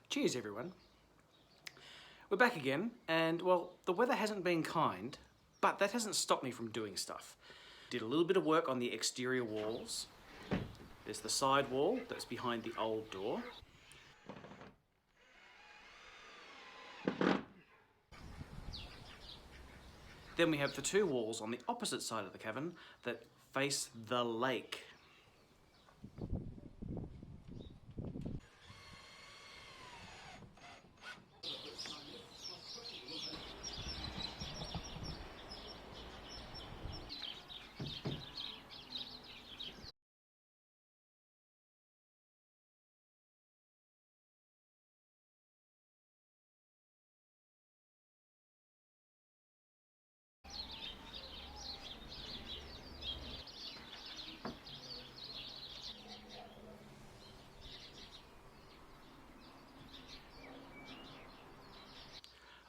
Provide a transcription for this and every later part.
Cheers everyone. We're back again and well, the weather hasn't been kind, but that hasn't stopped me from doing stuff. Did a little bit of work on the exterior walls. There's the side wall that's behind the old door. Then we have the two walls on the opposite side of the cabin that face the lake.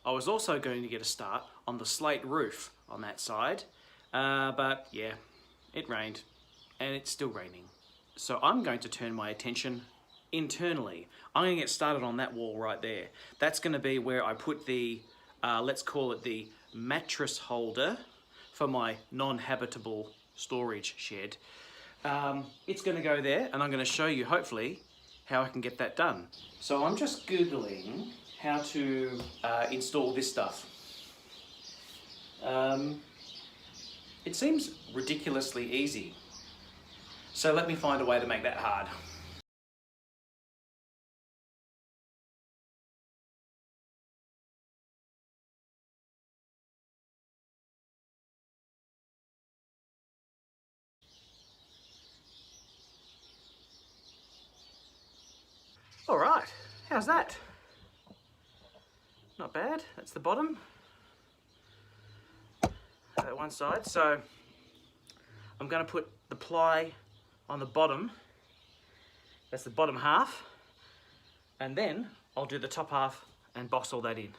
I was also going to get a start on the slate roof on that side, but yeah, it rained and it's still raining. So I'm going to turn my attention internally. I'm going to get started on that wall right there. That's going to be where I put the, let's call it the mattress holder for my non-habitable storage shed. It's going to go there and I'm going to show you hopefully how I can get that done. So I'm just Googling how to install this stuff. It seems ridiculously easy. So let me find a way to make that hard. All right, how's that? Not bad, that's the bottom. That one side, so I'm gonna put the ply on the bottom. That's the bottom half. And then I'll do the top half and box all that in.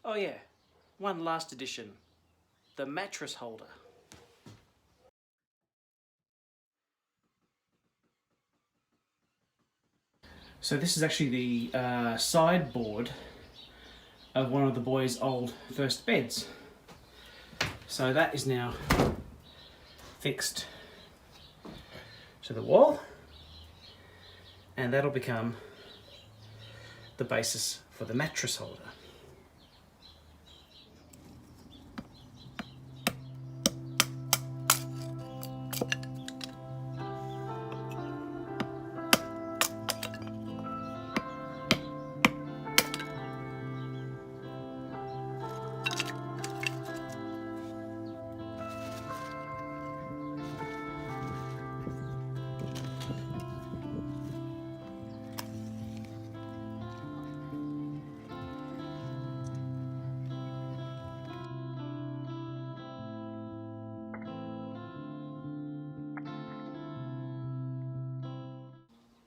Oh yeah, one last addition, the mattress holder. So this is actually the sideboard of one of the boys' old first beds. So that is now fixed to the wall, and that'll become the basis for the mattress holder.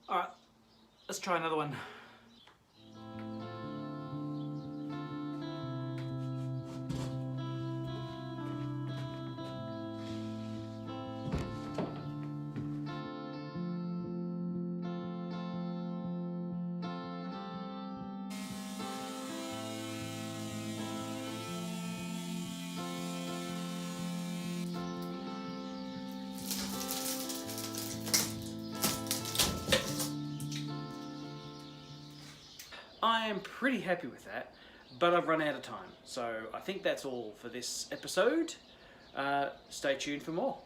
All right, let's try another one. I am pretty happy with that, but I've run out of time. So I think that's all for this episode. Stay tuned for more.